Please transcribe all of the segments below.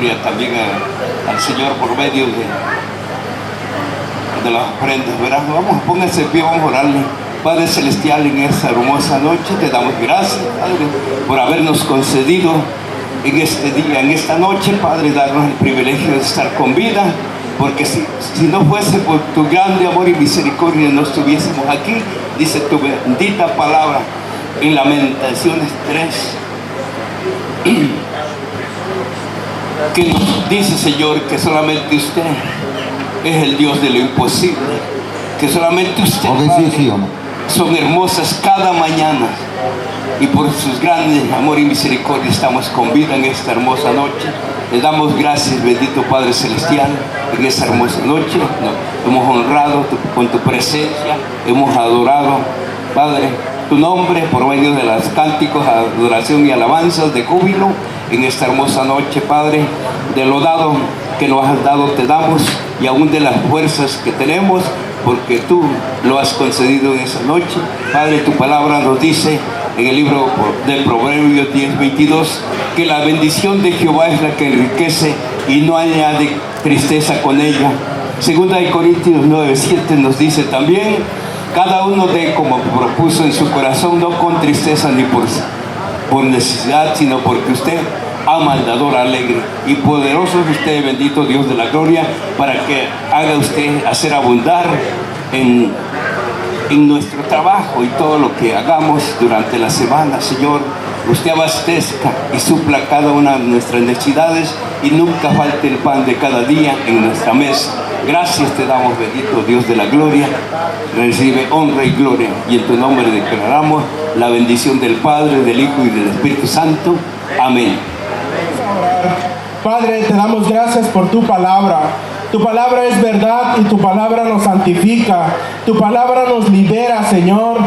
gloria también al Señor por medio de las ofrendas, ¿verdad? Vamos, pónganse en pie, vamos a orarle. Padre Celestial, en esta hermosa noche te damos gracias, Padre, por habernos concedido en este día, en esta noche, Padre, darnos el privilegio de estar con vida, porque si no fuese por tu grande amor y misericordia no estuviésemos aquí. Dice tu bendita palabra en Lamentaciones 3, que nos dice, Señor, que solamente usted es el Dios de lo imposible, que solamente usted, Padre, son hermosas cada mañana, y por sus grandes amor y misericordia estamos con vida en esta hermosa noche. Le damos gracias, bendito Padre Celestial, en esta hermosa noche. Nos hemos honrado con tu presencia, hemos adorado, Padre, tu nombre por medio de los cánticos, adoración y alabanzas de júbilo en esta hermosa noche, Padre. De lo dado que nos has dado te damos, y aún de las fuerzas que tenemos, porque tú lo has concedido en esa noche. Padre, tu palabra nos dice en el libro del Proverbios 10:22 que la bendición de Jehová es la que enriquece y no añade tristeza con ella. Segunda de Corintios 9:7 nos dice también: cada uno dé como propuso en su corazón, no con tristeza ni por necesidad, sino porque usted ama al dador alegre. Y poderoso es usted, bendito Dios de la gloria, para que haga usted hacer abundar en nuestro trabajo y todo lo que hagamos durante la semana, Señor. Usted abastezca y supla cada una de nuestras necesidades, y nunca falte el pan de cada día en nuestra mesa. Gracias te damos, bendito Dios de la gloria. Recibe honra y gloria, y en tu nombre declaramos la bendición del Padre, del Hijo y del Espíritu Santo. Amén. Padre, te damos gracias por tu palabra. Tu palabra es verdad y tu palabra nos santifica. Tu palabra nos libera, Señor.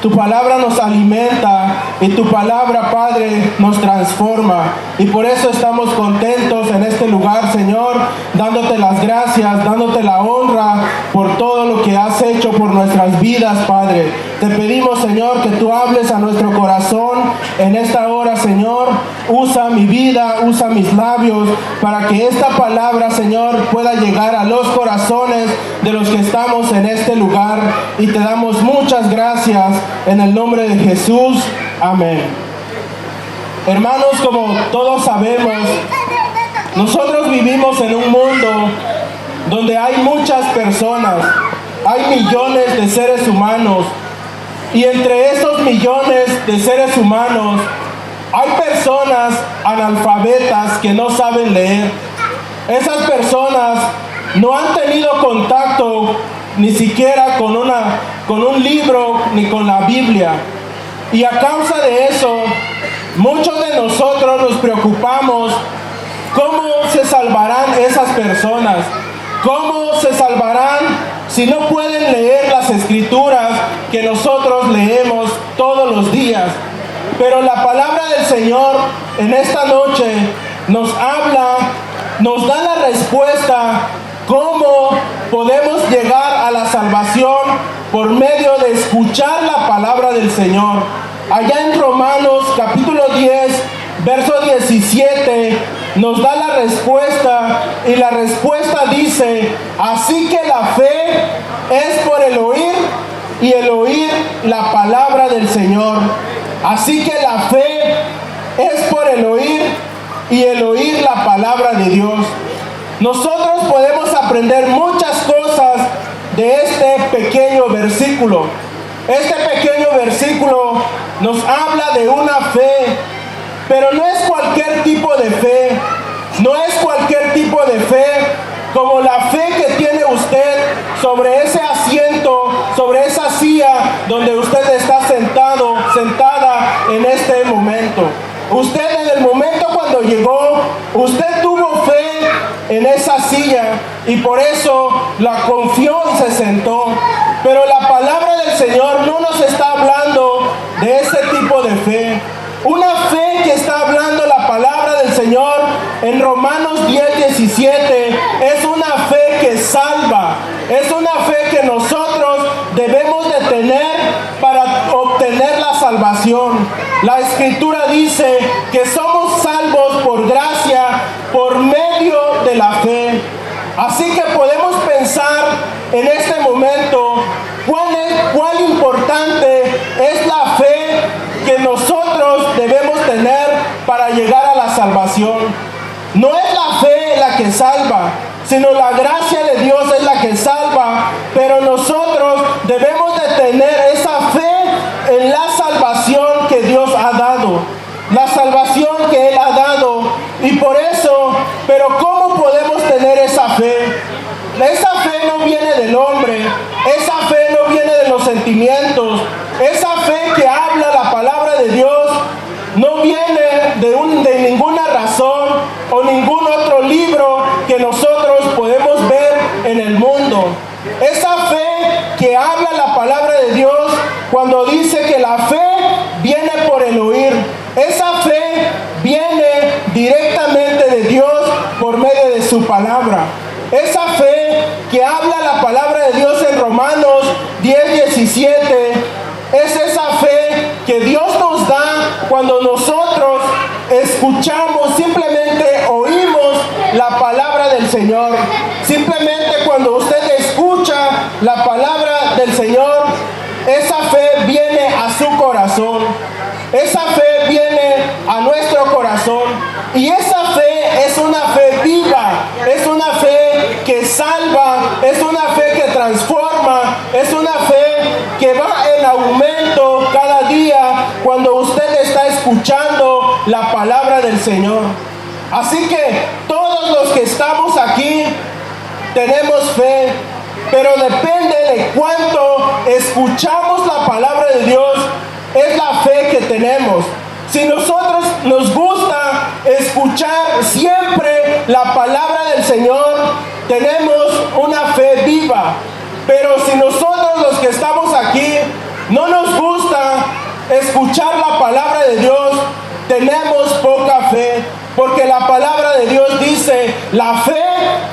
Tu palabra nos alimenta y tu palabra, Padre, nos transforma. Y por eso estamos contentos en este lugar, Señor, dándote las gracias, dándote la honra por todo lo que has hecho por nuestras vidas, Padre. Te pedimos, Señor, que tú hables a nuestro corazón en esta hora, Señor. Usa mi vida, usa mis labios, para que esta palabra, Señor, pueda llegar a los corazones de los que estamos en este lugar. Y te damos muchas gracias en el nombre de Jesús. Amén. Hermanos, como todos sabemos, nosotros vivimos en un mundo donde hay muchas personas, hay millones de seres humanos, y entre estos millones de seres humanos hay personas analfabetas que no saben leer. Esas personas no han tenido contacto ni siquiera con un libro ni con la Biblia. Y a causa de eso, muchos de nosotros nos preocupamos cómo se salvarán esas personas, cómo se salvarán si no pueden leer las escrituras que nosotros leemos todos los días. Pero la palabra del Señor en esta noche nos habla, nos da la respuesta cómo podemos llegar a la salvación por medio de escuchar la palabra del Señor. Allá en Romanos capítulo 10, verso 17, nos da la respuesta, y la respuesta dice: así que la fe es por el oír, y el oír la palabra del Señor. Así que la fe es por el oír, y el oír la palabra de Dios. Nosotros podemos aprender muchas cosas de este pequeño versículo. Este pequeño versículo nos habla de una fe, pero no es cualquier tipo de fe. No es cualquier tipo de fe como la fe que tiene usted sobre ese asiento, sobre esa silla donde usted está sentado, sentada en este momento. Usted en el momento cuando llegó, usted tuvo fe en esa silla y por eso la confió y se sentó. Pero la palabra del Señor no nos está hablando de ese tipo de fe. Una fe que está hablando la palabra del Señor en Romanos 10:17 es una fe que salva. Es una fe que nosotros debemos de tener para obtener la salvación. La Escritura dice que somos salvos por gracia, por medio en este momento cuán importante es la fe que nosotros debemos tener para llegar a la salvación. No es la fe la que salva, sino la gracia de Dios es la que salva, pero nosotros debemos de tener esa fe en la salvación que Dios ha dado, la salvación que Él ha dado. Y por eso, pero ¿cómo podemos tener esa fe? Esa fe no viene del hombre, esa fe no viene de los sentimientos, esa fe que habla la palabra de Dios no viene de ninguna razón o ningún otro libro que nosotros podemos ver en el mundo. Esa fe que habla la palabra de Dios cuando dice que la fe viene por el oír, esa fe viene directamente de Dios por medio de su palabra. Esa fe que habla la palabra de Dios en Romanos 10:17 es esa fe que Dios nos da cuando nosotros escuchamos, simplemente oímos la palabra del Señor. Simplemente cuando usted escucha la palabra del Señor, esa fe viene a su corazón. Esa fe viene a nuestro corazón. Y esa fe es una fe viva, es una fe que salva, es una fe que transforma, es una fe que va en aumento cada día cuando usted está escuchando la palabra del Señor. Así que todos los que estamos aquí tenemos fe, pero depende de cuánto escuchamos la palabra de Dios, es la fe que tenemos. Si nosotros nos gusta escuchar siempre la palabra del Señor, tenemos una fe viva. Pero si nosotros los que estamos aquí no nos gusta escuchar la palabra de Dios, tenemos poca fe. Porque la palabra de Dios dice, la fe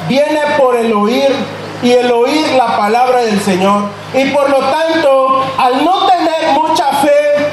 viene por el oír y el oír la palabra del Señor. Y por lo tanto, al no tener mucha fe,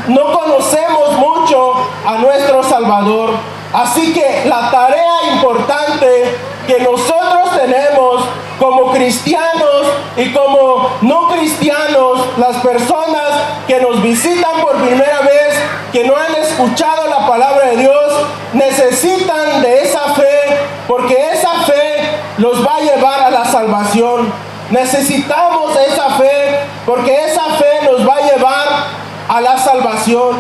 no conocemos mucho a nuestro Salvador. Así que la tarea importante que nosotros tenemos como cristianos y como no cristianos, las personas que nos visitan por primera vez, que no han escuchado la palabra de Dios, necesitan de esa fe, porque esa fe los va a llevar a la salvación. Necesitamos esa fe, porque esa fe nos va a llevar a la salvación.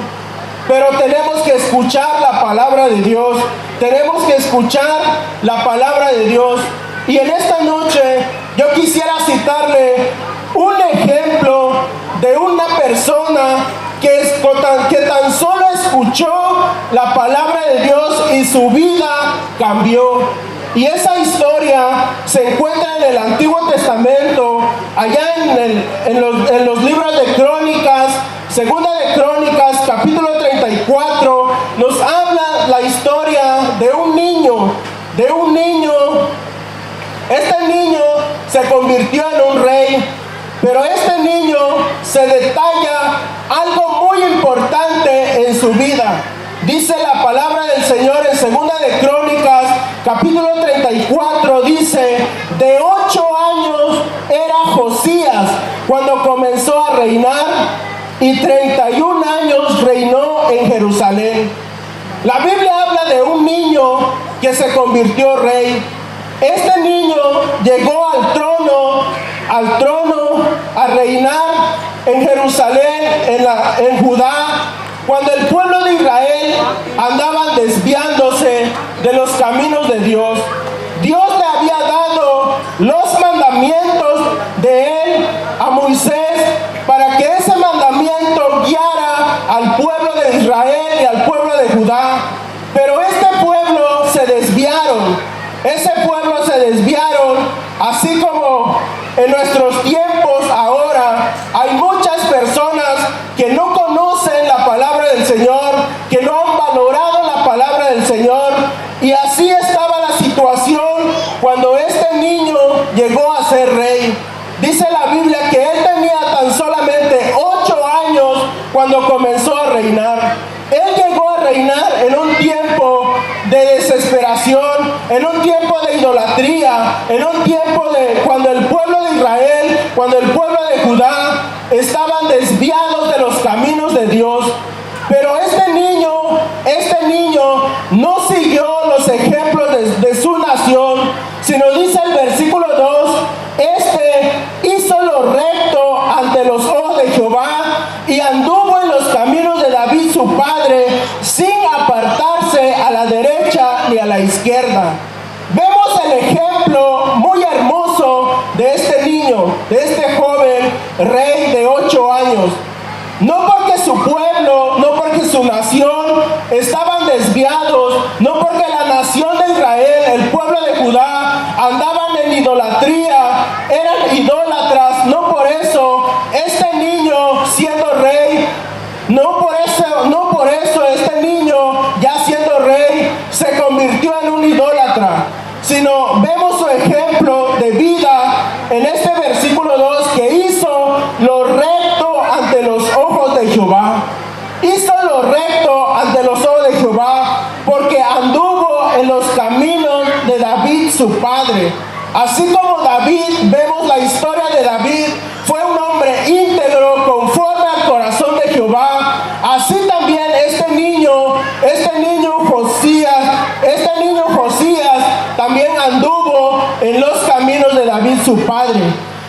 Pero tenemos que escuchar la palabra de Dios, tenemos que escuchar la palabra de Dios. Y en esta noche yo quisiera citarle un ejemplo de una persona que tan solo escuchó la palabra de Dios y su vida cambió. Y esa historia se encuentra en el Antiguo Testamento, allá en los libros de Crónicas, Segunda de Crónicas, capítulo 34, nos habla la historia de un niño. Este niño se convirtió en un rey, pero este niño se detalla algo muy importante en su vida. Dice la palabra del Señor en Segunda de Crónicas, capítulo 34, dice, de 8 años era Josías cuando comenzó a reinar, y 31 años reinó en Jerusalén. La Biblia habla de un niño que se convirtió rey. Este niño llegó al trono a reinar en Jerusalén, en Judá, cuando el pueblo de Israel andaba desviándose de los caminos de Dios. Dios le había dado los mandamientos de él a Moisés para que ese mandamiento guiara al pueblo de Israel y al pueblo de Judá. Pero ese pueblo se desviaron, así como en nuestros tiempos ahora hay muchas personas que no conocen la palabra del Señor, que no han valorado la palabra del Señor. Y así estaba la situación cuando este niño llegó a ser rey. Dice la Biblia que él tenía tan solamente 8 años cuando comenzó a reinar. Él llegó a reinar en un tiempo de desesperación, en un tiempo de idolatría, en un tiempo de cuando el pueblo de Israel, cuando el pueblo de Judá estaban desviados de los caminos de Dios. Pero este niño no siguió los ejemplos de su nación, sino dice el versículo 2, hizo lo recto ante los ojos de Jehová y anduvo en los caminos de David su padre, sin apartarse a la derecha ni a la izquierda. Vemos el ejemplo muy hermoso de este niño, de este joven rey de 8 años. No porque su pueblo, no porque su nación estaban desviados, no porque la nación de Israel, el pueblo de Judá, andaban en idolatría, eran idólatras, no por eso este niño siendo rey, no por eso este niño ya siendo rey se convirtió en un idólatra, sino vemos su ejemplo de vida en este versículo 2, que hizo lo recto ante los ojos de Jehová. Hizo lo recto ante los ojos de Jehová porque anduvo en los caminos de David su padre. Así como David, vemos la historia de David, fue un hombre íntegro conforme al corazón de Jehová. Así también este niño Josías también anduvo en los caminos de David su padre.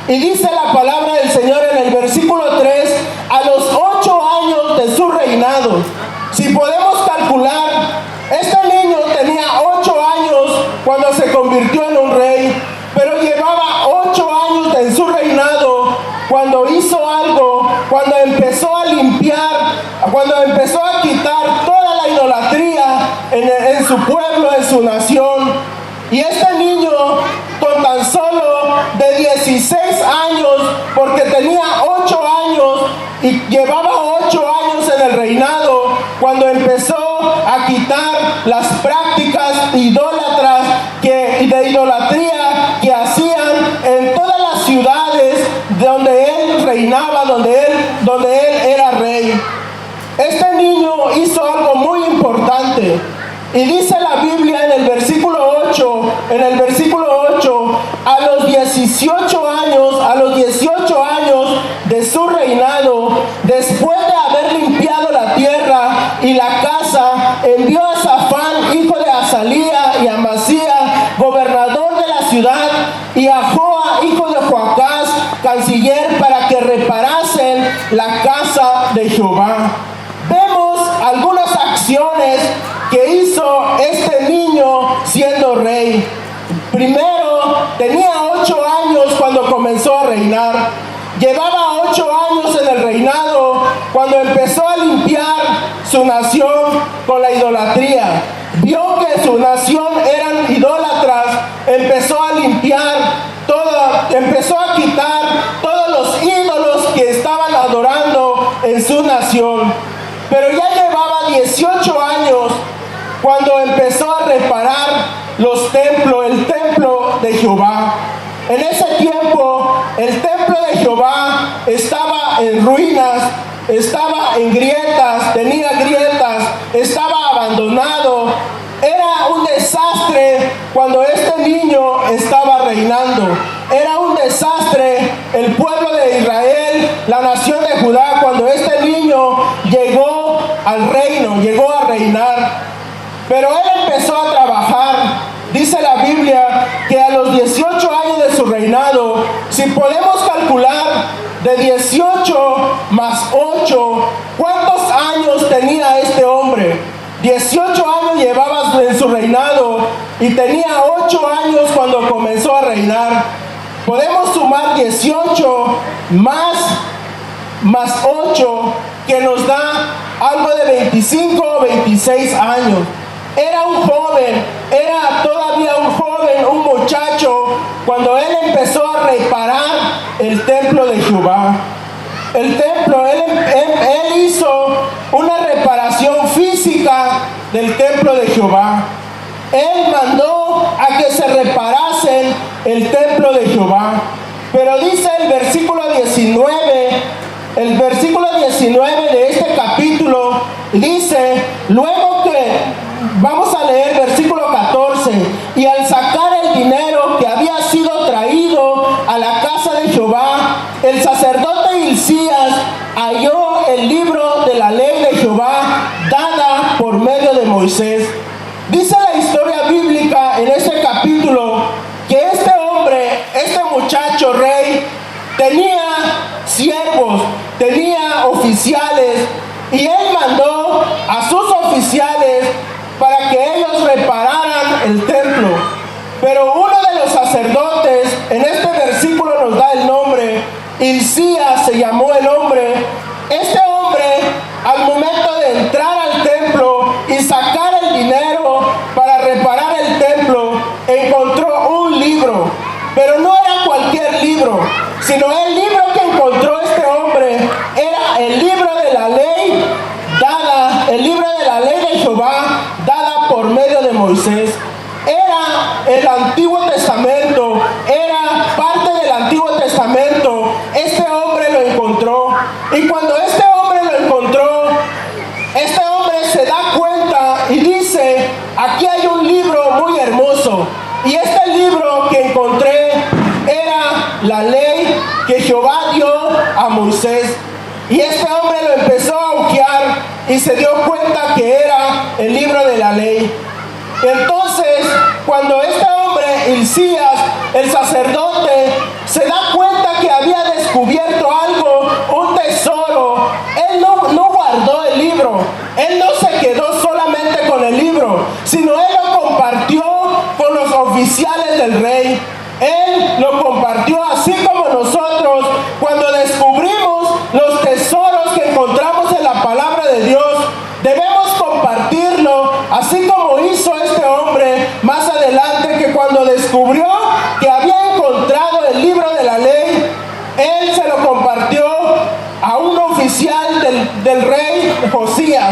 Y dice la palabra del Señor en el versículo 3, a los 8 años de su reinado. Si podemos calcular, este niño tenía 8 años cuando se convirtió en un rey, pero llevaba 8 años en su reinado cuando hizo algo, cuando empezó a limpiar, cuando empezó a quitar toda la idolatría en su pueblo, en su nación. Y este niño, con tan solo de 16 años, porque tenía 8 años y llevaba 8 años en el reinado, cuando empezó a quitar las prácticas idólatras de idolatría que hacían en todas las ciudades donde él reinaba, donde él era rey. Este niño hizo algo muy importante. Y dice la Biblia en el versículo 8, a los 18 años de su reinado, después de haber limpiado la tierra y la casa, envió a Safán, hijo de Azalía, y a Amasías, gobernador de la ciudad, y a Joa, hijo de Joacás, canciller, para que reparasen la casa de Jehová. Vemos algunas acciones que hizo este niño siendo rey. Primero, tenía 8 años cuando comenzó a reinar. Llevaba 8 años en el reinado cuando empezó a limpiar su nación con la idolatría. Vio que su nación eran idólatras, empezó a limpiar empezó a quitar todos los ídolos que estaban adorando en su nación. Pero ya llevaba 18 años cuando empezó a reparar el templo de Jehová. En ese tiempo, el templo de Jehová estaba en ruinas, estaba en grietas, tenía grietas, estaba abandonado. Era un desastre cuando este niño estaba reinando. Era un desastre el pueblo de Israel, la nación de Judá, cuando este niño llegó al reino, llegó a reinar. Pero él empezó a trabajar. Dice la Biblia que a los 18 años de su reinado, si podemos calcular de 18 más 8, ¿cuántos años tenía este hombre? 18 años llevaba en su reinado y tenía 8 años cuando comenzó a reinar. Podemos sumar 18 más 8, que nos da algo de 25 o 26 años. Era un joven, era todavía un joven, un muchacho, cuando él empezó a reparar el templo de Jehová. El templo, él hizo una reparación física del templo de Jehová. Él mandó a que se reparasen el templo de Jehová. Pero dice el versículo 19 de este capítulo, dice, luego que, vamos a leer versículo 14, y al el libro de la ley de Jehová dada por medio de Moisés. Dice la historia bíblica en este capítulo que este hombre, este muchacho rey, tenía siervos, tenía oficiales, y él mandó a sus oficiales para que ellos repararan el templo. Pero uno de los sacerdotes, en este versículo nos da el nombre, Hilcías se llamó el hombre. Este hombre, al momento de entrar al templo y sacar el dinero para reparar el templo, encontró un libro. Pero no era cualquier libro, sino el libro que encontró este hombre era el libro de la ley dada, el libro de la ley de Jehová dada por medio de Moisés. Era el Antiguo Testamento, era parte del Antiguo Testamento. Este hombre lo encontró, y cuando este hombre lo encontró, este hombre se da cuenta y dice: aquí hay un libro muy hermoso, y este libro que encontré era la ley que Jehová dio a Moisés. Y este hombre lo empezó a hojear y se dio cuenta que era el libro de la ley. Entonces, cuando este hombre, Hilcías, el sacerdote, se da cuenta que había descubierto algo, un tesoro, él no guardó el libro, él no se quedó solamente con el libro, sino él lo compartió con los oficiales del rey. Él lo compartió, así como nosotros, cuando descubrimos los tesoros que encontramos en la palabra de Dios, debemos compartirlo, así como hizo este hombre más adelante, que cuando descubrió que había encontrado el libro de la ley, él se lo compartió a un oficial del rey Josías.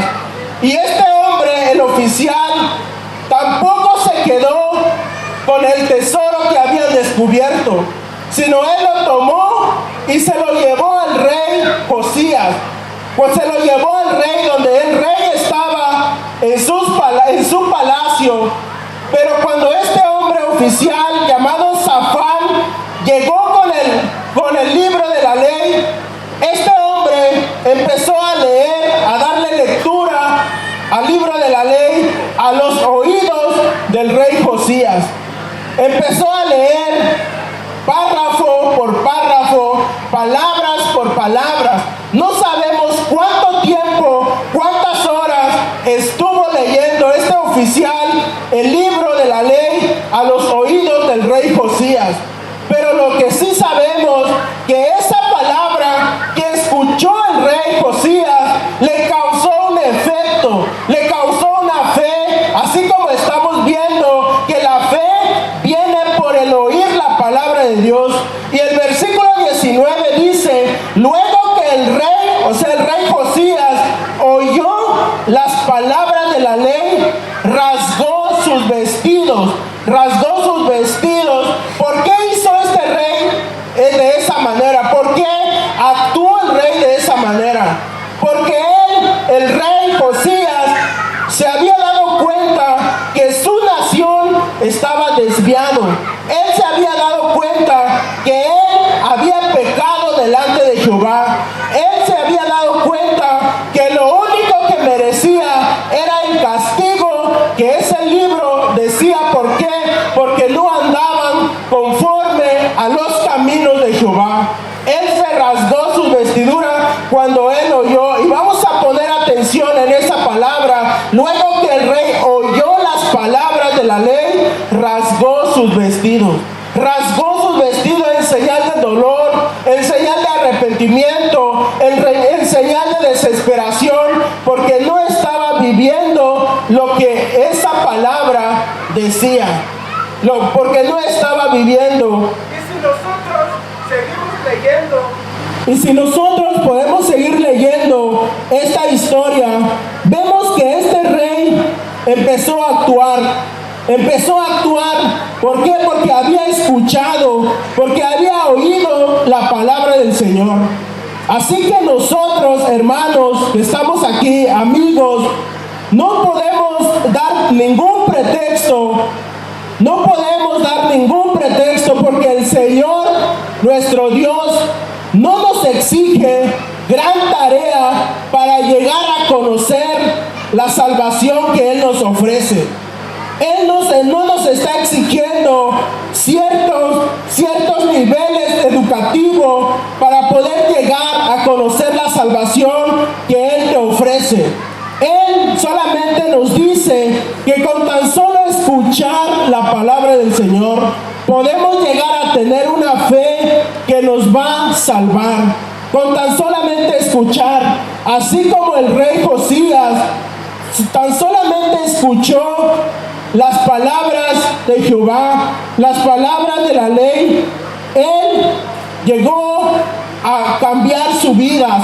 Y este hombre, el oficial, tampoco se quedó con el tesoro que habían descubierto, sino él lo tomó y se lo llevó al rey Josías. Pues se lo llevó al rey, donde el rey estaba en su palacio. Pero cuando este hombre oficial llamado Safán llegó con el libro de la ley, este hombre empezó a leer, a darle lectura al libro de la ley a los oídos del rey Josías. Empezó a leer párrafo por párrafo, palabras por palabras. No sabemos cuánto tiempo, cuántas horas estuvo leyendo este oficial el libro de la ley a los oídos del rey Josías. Pero lo que sí sabemos, que esa palabra que escuchó el rey Josías le causó un efecto, le causó una fe, así como estamos viendo que la fe viene por el oír la palabra de Dios. Y el versículo 19 dice: luego que el rey, o sea el rey Josías, oyó las palabras de la ley, rasgó sus vestidos. ¿Por qué hizo este rey de esa manera? ¿Por qué actuó el rey de esa manera? Porque el rey Josías, se había dado cuenta que su nación estaba desviado. Él se había dado cuenta que él había pecado delante de Jehová. Él se había dado cuenta que lo único que merecía era el castigo que ese libro decía. ¿Por qué? Porque no andaban conforme a los caminos de Jehová. Él se rasgó sus vestiduras cuando él oyó. Y vamos a poner atención en esa palabra. Luego que el rey oyó las palabras de la ley, rasgó sus vestidos. Rasgó sus vestidos en señal de dolor, en señal de arrepentimiento, en señal de desesperación, porque no estaba viviendo lo que esa palabra decía. Porque no estaba viviendo. Y si nosotros podemos seguir leyendo esta historia, vemos que este rey empezó a actuar. ¿Por qué? Porque había escuchado, porque había oído la palabra del Señor. Así que nosotros, hermanos, que estamos aquí, amigos, no podemos dar ningún pretexto. No podemos dar ningún pretexto, porque el Señor, nuestro Dios, no nos exige gran tarea para llegar a conocer la salvación que Él nos ofrece. Él no nos está exigiendo ciertos niveles educativos para poder llegar a conocer la salvación que Él te ofrece. Él solamente nos dice que con tan solo escuchar la palabra del Señor, podemos llegar a tener una fe que nos va a salvar. Con tan solamente escuchar, así como el rey Josías, tan solamente escuchó las palabras de Jehová, las palabras de la ley, él llegó a cambiar su vida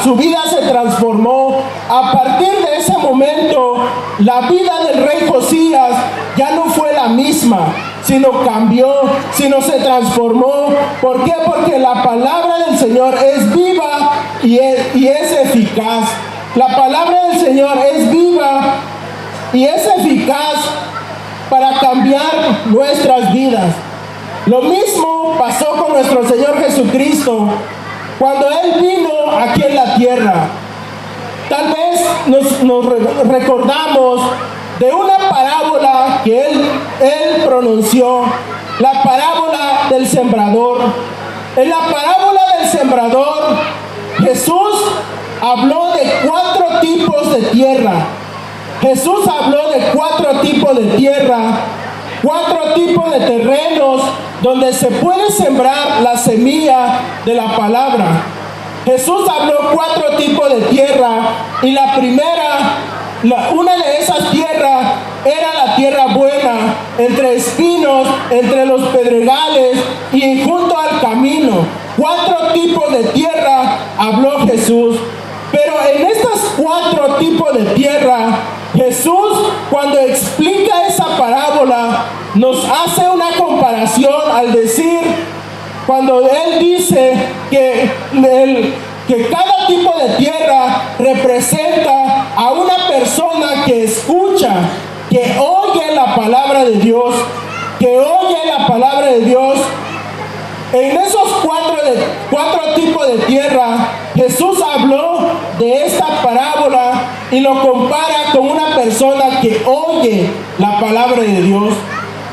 se transformó. A partir de ese momento, la vida del rey Josías ya no fue la misma, sino cambió, sino se transformó. ¿Por qué? Porque la palabra del Señor es viva y es eficaz. La palabra del Señor es viva y es eficaz para cambiar nuestras vidas. Lo mismo pasó con nuestro Señor Jesucristo cuando Él vino aquí en la tierra. Tal vez nos recordamos de una parábola que él pronunció, la parábola del sembrador. En la parábola del sembrador, Jesús habló de 4 tipos de tierra. Jesús habló de 4 tipos de tierra, 4 tipos de terrenos donde se puede sembrar la semilla de la palabra. Jesús habló 4 tipos de tierra y la primera, una de esas tierras era la tierra buena, entre espinos, entre los pedregales y junto al camino. 4 tipos de tierra habló Jesús. Pero en estos 4 tipos de tierra, Jesús, cuando explica esa parábola, nos hace una comparación al decir, cuando Él dice que cada tipo de tierra representa a una persona que escucha, que oye la palabra de Dios, que oye la palabra de Dios. En esos 4 tipos de tierra, Jesús habló de esta parábola y lo compara con una persona que oye la palabra de Dios.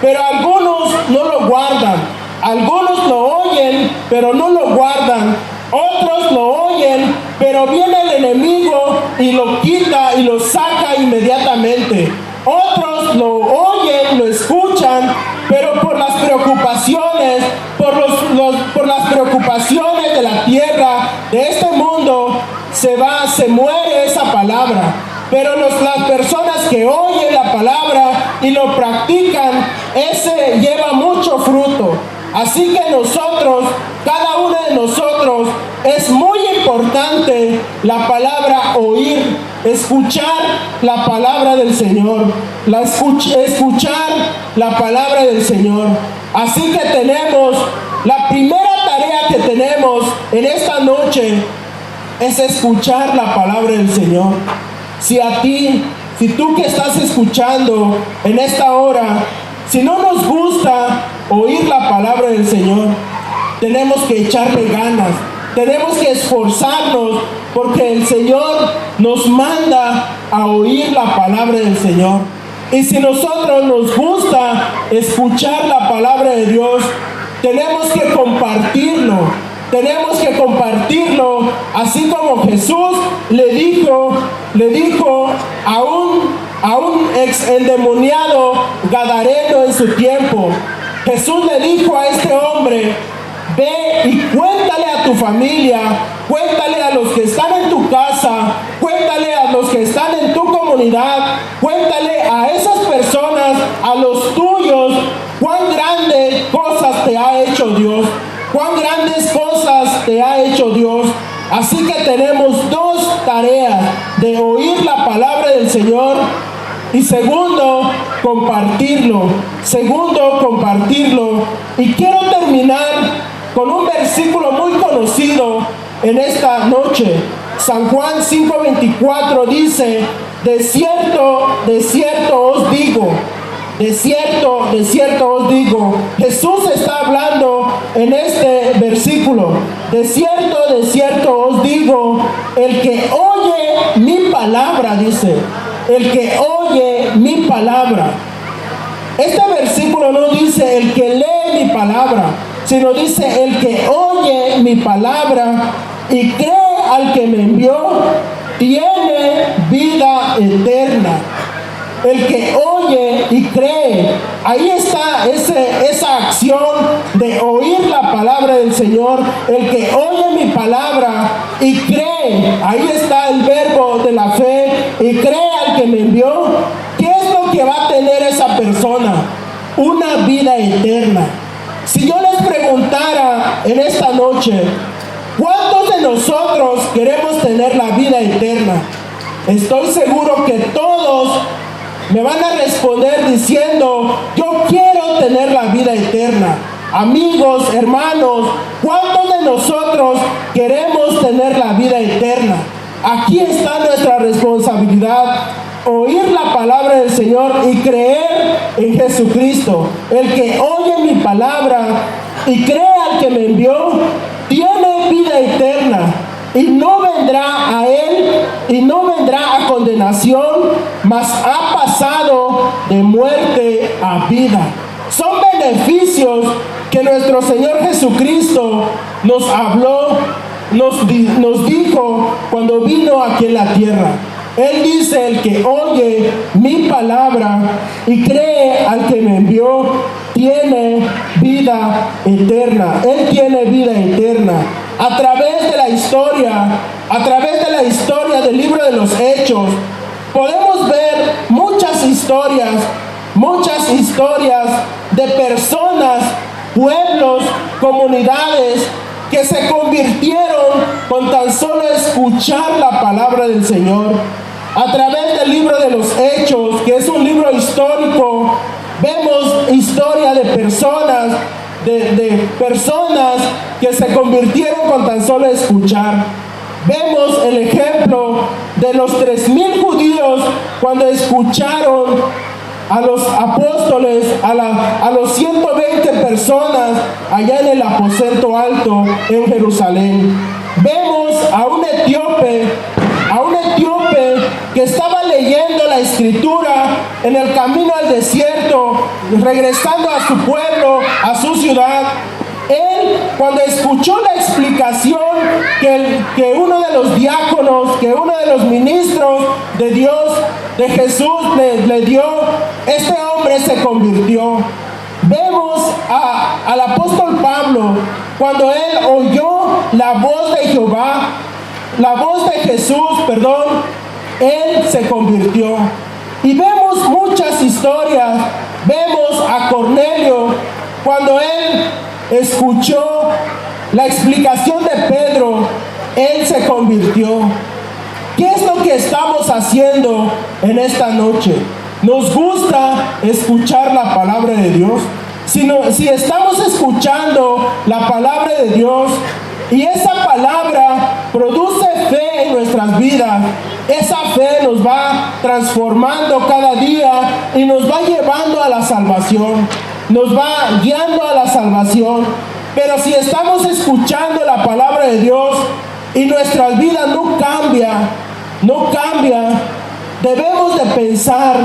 Pero algunos no lo guardan, algunos lo oyen, pero no lo guardan. Otros lo oyen, pero viene el enemigo y lo quita y lo saca inmediatamente. Otros lo oyen, lo escuchan, pero por las preocupaciones, por las preocupaciones de la tierra, de este mundo, se muere esa palabra. Pero las personas que oyen la palabra y lo practican, ese lleva mucho fruto. Así que nosotros, cada uno de nosotros, es muy importante la palabra oír, escuchar la palabra del Señor, escuchar la palabra del Señor. Así que tenemos, la primera tarea que tenemos en esta noche es escuchar la palabra del Señor. Si tú que estás escuchando en esta hora, si no nos gusta oír la palabra del Señor, tenemos que echarle ganas, tenemos que esforzarnos, porque el Señor nos manda a oír la palabra del Señor. Y si nosotros nos gusta escuchar la palabra de Dios, tenemos que compartirlo. Tenemos que compartirlo, así como Jesús le dijo a un ex endemoniado gadareno en su tiempo. Jesús le dijo a este hombre: ve y cuéntale a tu familia, cuéntale a los que están en tu casa, cuéntale a los que están en tu comunidad, cuéntale a esas personas, a los tuyos, cuán grandes cosas te ha hecho Dios. Cuán grandes cosas te ha hecho Dios. Así que tenemos 2 tareas: de oír la palabra del Señor y segundo, compartirlo. Y quiero terminar con un versículo muy conocido en esta noche. San Juan 5:24 dice: de cierto os digo, de cierto os digo, Jesús está hablando en este versículo, de cierto os digo, el que oye mi palabra, dice, el que oye mi palabra. Este versículo no dice el que lee mi palabra, sino dice el que oye mi palabra y cree al que me envió, tiene vida eterna. El que oye y cree, ahí está esa acción de oír la palabra del Señor. El que oye mi palabra y cree, ahí está el verbo de la fe, y cree al que me envió. ¿Qué es lo que va a tener esa persona? Una vida eterna. Si yo les preguntara en esta noche, ¿cuántos de nosotros queremos tener la vida eterna? Estoy seguro que todos me van a responder diciendo, yo quiero tener la vida eterna. Amigos, hermanos, ¿cuántos de nosotros queremos tener la vida eterna? Aquí está nuestra responsabilidad: oír la palabra del Señor y creer en Jesucristo. El que oye mi palabra y cree al que me envió, tiene vida eterna, y no vendrá a él, y no vendrá a condenación, mas ha pasado de muerte a vida. Son beneficios que nuestro Señor Jesucristo nos habló, nos dijo cuando vino aquí en la tierra. Él dice, el que oye mi palabra y cree al que me envió, tiene vida eterna. Él tiene vida eterna. A través de la historia del libro de los Hechos, podemos ver muchas historias de personas, pueblos, comunidades que se convirtieron con tan solo escuchar la palabra del Señor. A través del libro de los Hechos, que es un libro histórico, vemos historia de personas, de personas que se convirtieron con tan solo escuchar. Vemos el ejemplo de los 3,000 judíos cuando escucharon a los apóstoles, a los 120 personas allá en el aposento alto en Jerusalén. Vemos a un etíope que estaba leyendo la escritura en el camino al desierto, regresando a su pueblo, a su ciudad. Él, cuando escuchó la explicación que uno de los diáconos, que uno de los ministros de Dios, de Jesús le dio, este hombre se convirtió. Vemos al apóstol Pablo, cuando él oyó la voz de Jehová, la voz de Jesús, él se convirtió. Y vemos muchas historias. Vemos a Cornelio, cuando él escuchó la explicación de Pedro, él se convirtió. ¿Qué es lo que estamos haciendo en esta noche? ¿Nos gusta escuchar la palabra de Dios? Si estamos escuchando la palabra de Dios y esa palabra produce fe en nuestras vidas, esa fe nos va transformando cada día y nos va llevando a la salvación, nos va guiando a la salvación. Pero si estamos escuchando la palabra de Dios y nuestras vidas no cambian, debemos de pensar,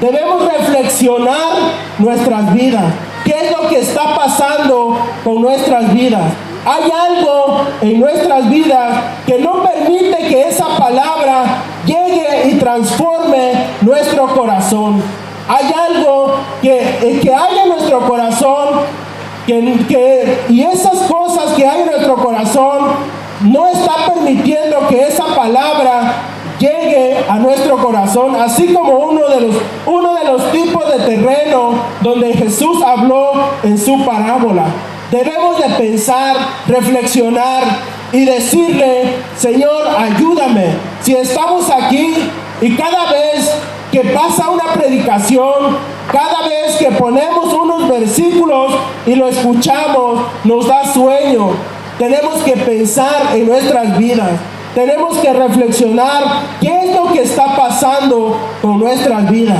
debemos reflexionar nuestras vidas. ¿Qué es lo que está pasando con nuestras vidas? Hay algo en nuestras vidas que no permite que esa palabra llegue y transforme nuestro corazón. Hay algo que hay en nuestro corazón y esas cosas que hay en nuestro corazón no está permitiendo que esa palabra llegue a nuestro corazón, así como uno de los tipos de terreno donde Jesús habló en su parábola. Debemos de pensar, reflexionar y decirle, Señor, ayúdame. Si estamos aquí y cada vez que pasa una predicación, cada vez que ponemos unos versículos y lo escuchamos, nos da sueño. Tenemos que pensar en nuestras vidas. Tenemos que reflexionar qué es lo que está pasando con nuestras vidas.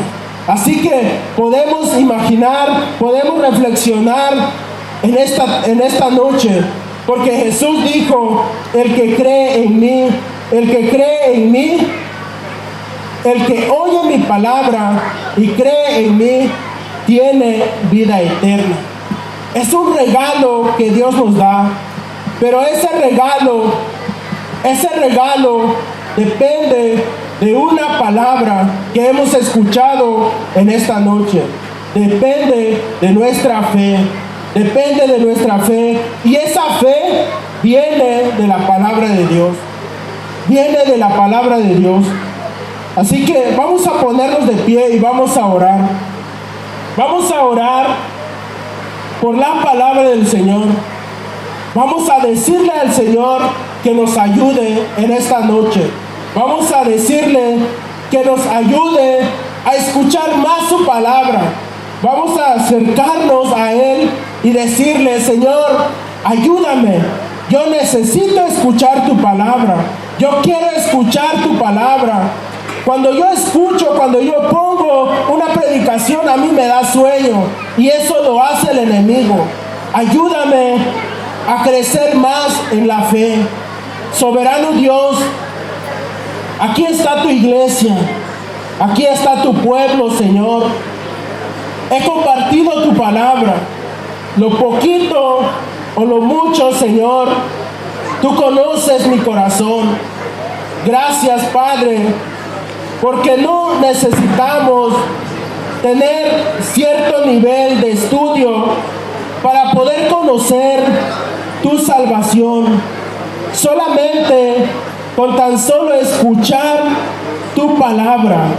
Así que podemos imaginar, podemos reflexionar en esta noche, porque Jesús dijo: el que cree en mí, el que cree en mí, el que oye mi palabra y cree en mí, tiene vida eterna. Es un regalo que Dios nos da, pero ese regalo depende de una palabra que hemos escuchado en esta noche. Depende de nuestra fe. Depende de nuestra fe. Y esa fe viene de la palabra de Dios. Viene de la palabra de Dios. Así que vamos a ponernos de pie y vamos a orar. Vamos a orar por la palabra del Señor. Vamos a decirle al Señor que nos ayude en esta noche. Vamos a decirle que nos ayude a escuchar más su palabra. Vamos a acercarnos a Él y decirle: Señor, ayúdame. Yo necesito escuchar tu palabra. Yo quiero escuchar tu palabra. Cuando yo escucho, cuando yo pongo una predicación, a mí me da sueño. Y eso lo hace el enemigo. Ayúdame a crecer más en la fe. Soberano Dios, aquí está tu iglesia. Aquí está tu pueblo, Señor. He compartido tu palabra. Lo poquito o lo mucho, Señor, tú conoces mi corazón. Gracias, Padre, porque no necesitamos tener cierto nivel de estudio para poder conocer tu salvación. Solamente con tan solo escuchar tu palabra,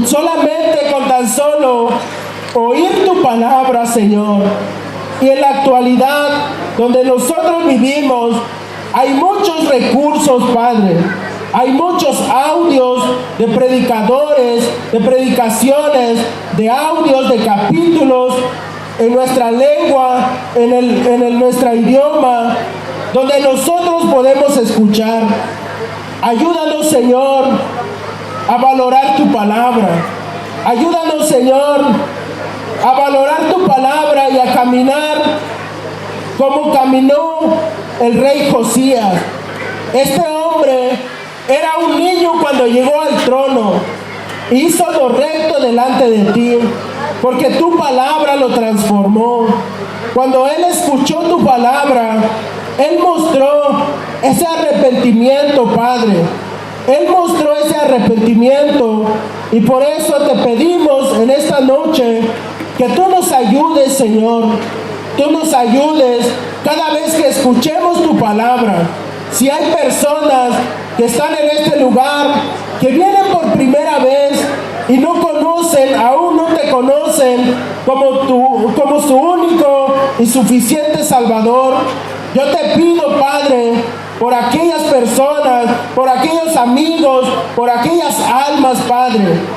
solamente con tan solo oír tu palabra, Señor. Y en la actualidad, donde nosotros vivimos, hay muchos recursos, Padre. Hay muchos audios de predicadores, de predicaciones, de audios, de capítulos en nuestra lengua, en nuestro idioma, donde nosotros podemos escuchar. Ayúdanos, Señor, a valorar tu palabra. Ayúdanos, Señor, a valorar tu palabra y a caminar como caminó el rey Josías. Este hombre era un niño cuando llegó al trono. Hizo lo recto delante de ti, porque tu palabra lo transformó. Cuando él escuchó tu palabra, él mostró ese arrepentimiento, Padre. Él mostró ese arrepentimiento, y por eso te pedimos en esta noche que tú nos ayudes, Señor. Tú nos ayudes cada vez que escuchemos tu palabra. Si hay personas que están en este lugar, que vienen por primera vez y no conocen, aún no te conocen como su único y suficiente Salvador, yo te pido, Padre, por aquellas personas, por aquellos amigos, por aquellas almas, Padre.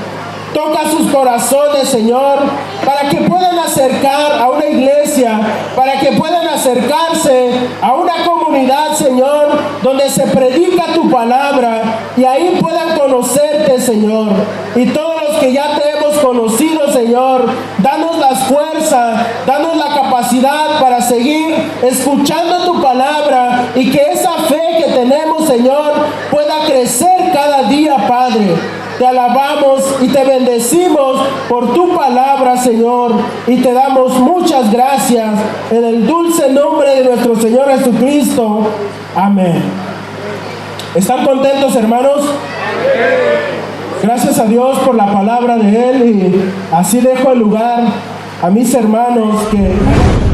Toca sus corazones, Señor, para que puedan acercar a una iglesia, para que puedan acercarse a una comunidad, Señor, donde se predica tu palabra y ahí puedan conocerte, Señor. Y todos los que ya te hemos conocido, Señor, danos las fuerzas, danos la capacidad para seguir escuchando tu palabra, y que esa fe que tenemos, Señor, pueda crecer cada día, Padre. Te alabamos y te bendecimos por tu palabra, Señor, y te damos muchas gracias en el dulce nombre de nuestro Señor Jesucristo. Amén. ¿Están contentos, hermanos? Gracias a Dios por la palabra de Él, y así dejo el lugar a mis hermanos que...